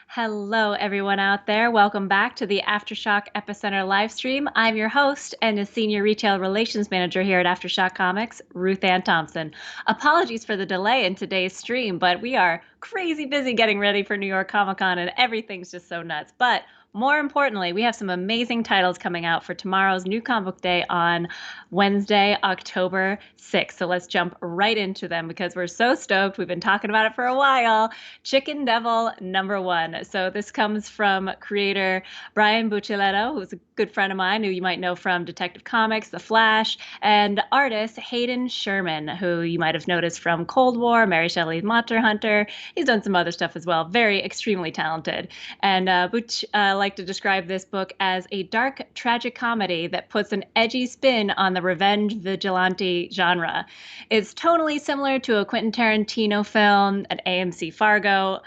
Hello, everyone out there. Welcome back to the AfterShock Epicenter live stream. I'm your host and a senior retail relations manager here at AfterShock Comics, RuthAnn Thompson. Apologies for the delay in today's stream, but we are crazy busy getting ready for New York ComicCon and everything's just so nuts. But more importantly, we have some amazing titles coming out for tomorrow's New Comic Book Day on Wednesday, October 6th. So let's jump right into them because we're so stoked. We've been talking about it for a while. Chicken Devil #1. So this comes from creator Brian Buccellato, who's a good friend of mine, who you might know from Detective Comics, The Flash, and artist Hayden Sherman, who you might have noticed from Cold War, Mary Shelley's Monster Hunter. He's done some other stuff as well. Very extremely talented. And Butch liked to describe this book as a dark, tragic comedy that puts an edgy spin on the revenge vigilante genre. It's tonally similar to a Quentin Tarantino film, an AMC Fargo,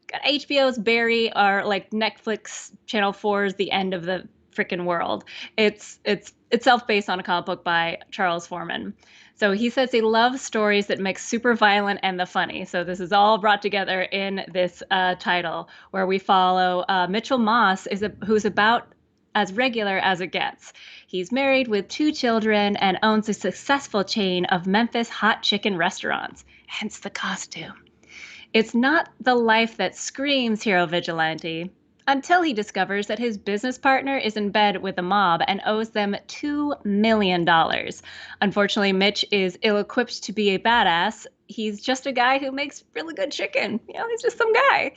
got HBO's Barry, or like Netflix Channel 4's The End of the Frickin' World. It's itself based on a comic book by Charles Foreman. So he says he loves stories that mix super violent and the funny. So this is all brought together in this title, where we follow Mitchell Moss, who's about as regular as it gets. He's married with 2 children and owns a successful chain of Memphis hot chicken restaurants, hence the costume. It's not the life that screams hero vigilante until he discovers that his business partner is in bed with the mob and owes them $2 million. Unfortunately, Mitch is ill-equipped to be a badass. He's just a guy who makes really good chicken. He's just some guy.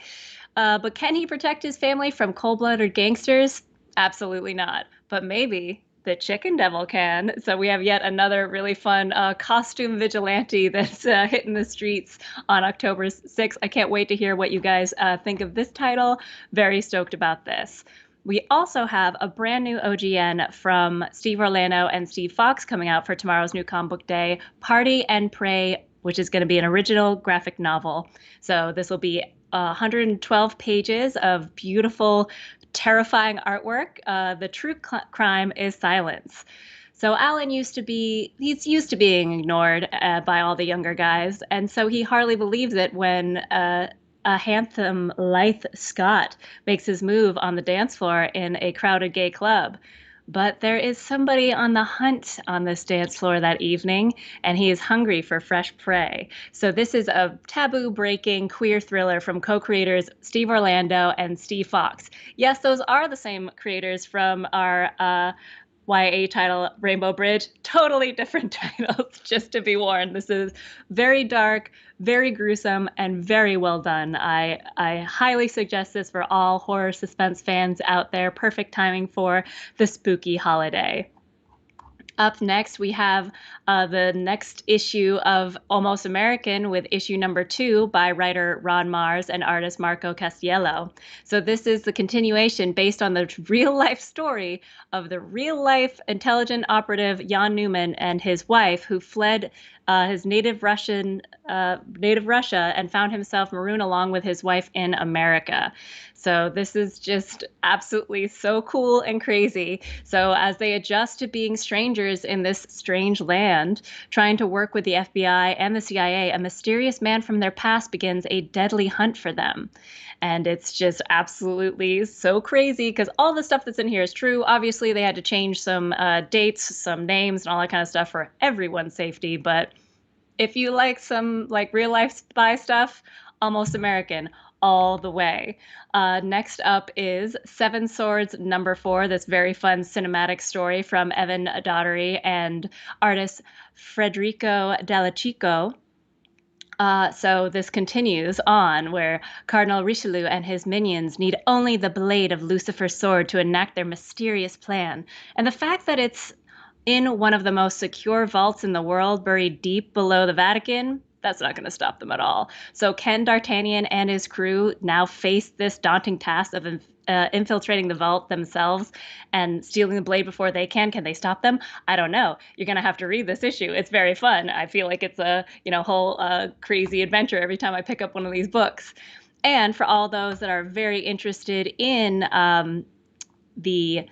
But can he protect his family from cold-blooded gangsters? Absolutely not. But maybe the Chicken Devil can. So we have yet another really fun costume vigilante that's hitting the streets on October 6th. I can't wait to hear what you guys think of this title. Very stoked about this. We also have a brand new OGN from Steve Orlando and Steve Fox coming out for tomorrow's New Comic Book Day, Party and Pray, which is going to be an original graphic novel. So this will be 112 pages of beautiful, terrifying artwork. The true crime is silence. So Alan he's used to being ignored by all the younger guys, and so he hardly believes it when a handsome Lithe Scott makes his move on the dance floor in a crowded gay club. But there is somebody on the hunt on this dance floor that evening, and he is hungry for fresh prey. So this is a taboo-breaking queer thriller from co-creators Steve Orlando and Steve Fox. Yes, those are the same creators from our YA title, Rainbow Bridge. Totally different titles, just to be warned. This is very dark, very gruesome, and very well done. I highly suggest this for all horror suspense fans out there. Perfect timing for the spooky holiday. Up next, we have the next issue of Almost American with issue #2 by writer Ron Mars and artist Marco Castiello. So this is the continuation based on the real-life story of the real-life intelligent operative Jan Newman and his wife, who fled his native Russia and found himself marooned along with his wife in America. So this is just absolutely so cool and crazy. So as they adjust to being strangers in this strange land, trying to work with the FBI and the CIA, a mysterious man from their past begins a deadly hunt for them. And it's just absolutely so crazy because all the stuff that's in here is true. Obviously, they had to change some dates, some names, and all that kind of stuff for everyone's safety. But if you like some real life spy stuff, Almost American all the way. Next up is Seven Swords #4, this very fun cinematic story from Evan Daughtery and artist Federico Dallacicco. So this continues on where Cardinal Richelieu and his minions need only the blade of Lucifer's sword to enact their mysterious plan. And the fact that it's in one of the most secure vaults in the world, buried deep below the Vatican, that's not going to stop them at all. So can D'Artagnan and his crew now face this daunting task of infiltrating the vault themselves and stealing the blade before they can? Can they stop them? I don't know. You're going to have to read this issue. It's very fun. I feel like it's a whole crazy adventure every time I pick up one of these books. And for all those that are very interested in the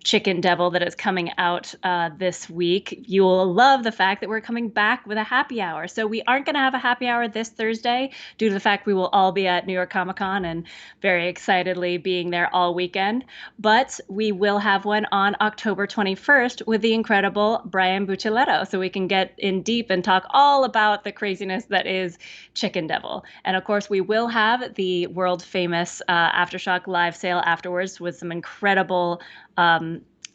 Chicken Devil that is coming out this week. You will love the fact that we're coming back with a happy hour. So we aren't going to have a happy hour this Thursday due to the fact we will all be at New York ComicCon and very excitedly being there all weekend. But we will have one on October 21st with the incredible Brian Buccellato. So we can get in deep and talk all about the craziness that is Chicken Devil. And of course, we will have the world famous AfterShock live sale afterwards with some incredible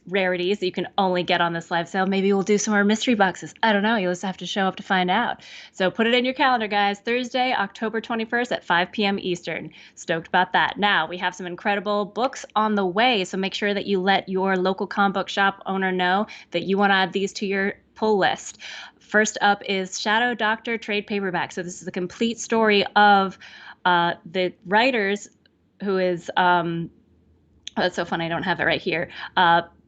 rarities that you can only get on this live sale. Maybe we'll do some more mystery boxes. I don't know. You'll just have to show up to find out. So put it in your calendar, guys. Thursday, October 21st at 5 p.m. Eastern. Stoked about that. Now, we have some incredible books on the way. So make sure that you let your local comic book shop owner know that you want to add these to your pull list. First up is Shadow Doctor trade paperback. So this is the complete story of the writers who is oh, that's so funny. I don't have it right here.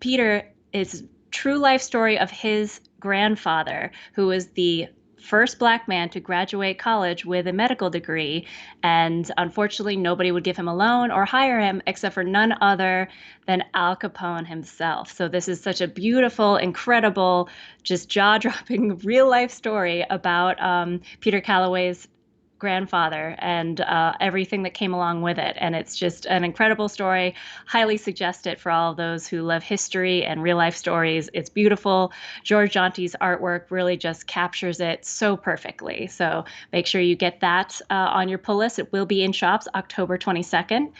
Peter is true life story of his grandfather, who was the first Black man to graduate college with a medical degree. And unfortunately, nobody would give him a loan or hire him except for none other than Al Capone himself. So this is such a beautiful, incredible, just jaw-dropping real life story about Peter Calloway's grandfather and everything that came along with it. And it's just an incredible story. Highly suggest it for all of those who love history and real life stories. It's beautiful. George Jonti's artwork really just captures it so perfectly. So make sure you get that on your pull list. It will be in shops October 22nd.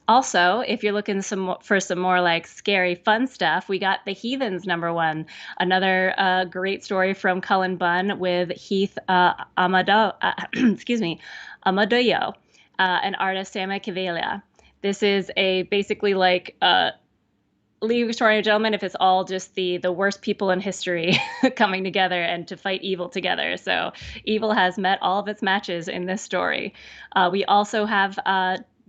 Also, if you're looking for some more like scary, fun stuff, we got the Heathens #1, another great story from Cullen Bunn with Heath Amado, Amadoyo, and artist Sama Cavaglia. This is a basically like League of Extraordinary Gentlemen if it's all just the worst people in history coming together and to fight evil together. So evil has met all of its matches in this story. We also have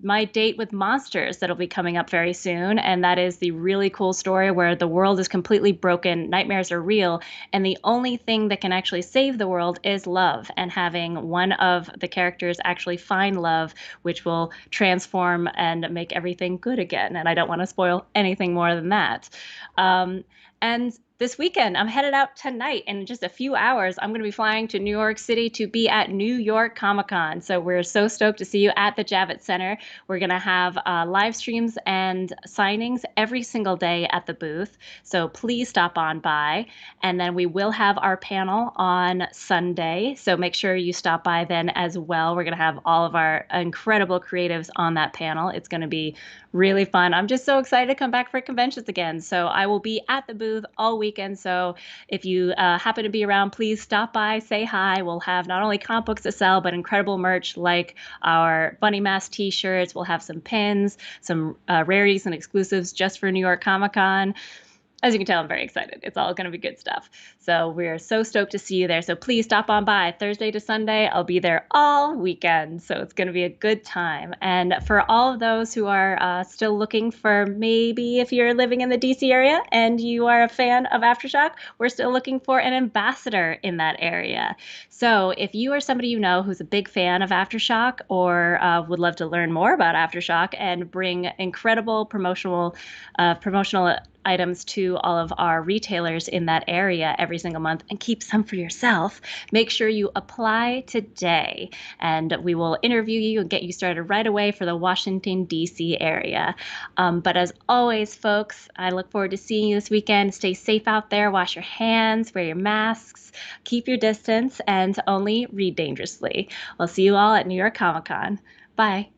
My Date with Monsters that'll be coming up very soon. And that is the really cool story where the world is completely broken, nightmares are real, and the only thing that can actually save the world is love, and having one of the characters actually find love, which will transform and make everything good again. And I don't want to spoil anything more than that. And this weekend, I'm headed out tonight. In just a few hours, I'm going to be flying to New York City to be at New York ComicCon. So we're so stoked to see you at the Javits Center. We're going to have live streams and signings every single day at the booth. So please stop on by. And then we will have our panel on Sunday. So make sure you stop by then as well. We're going to have all of our incredible creatives on that panel. It's going to be really fun. I'm just so excited to come back for conventions again. So I will be at the booth all weekend. So if you happen to be around, please stop by, say hi. We'll have not only comic books to sell, but incredible merch like our Bunny Mask t-shirts. We'll have some pins, some rarities and exclusives just for New York Comic Con. As you can tell, I'm very excited. It's all going to be good stuff. So we're so stoked to see you there. So please stop on by Thursday to Sunday. I'll be there all weekend. So it's going to be a good time. And for all of those who are still looking for, maybe if you're living in the DC area and you are a fan of AfterShock, we're still looking for an ambassador in that area. So if you are somebody you know who's a big fan of AfterShock or would love to learn more about AfterShock and bring incredible promotional items to all of our retailers in that area every single month and keep some for yourself, make sure you apply today and we will interview you and get you started right away for the Washington, D.C. area. But as always, folks, I look forward to seeing you this weekend. Stay safe out there, wash your hands, wear your masks, keep your distance, and only read dangerously. We'll see you all at New York Comic Con. Bye.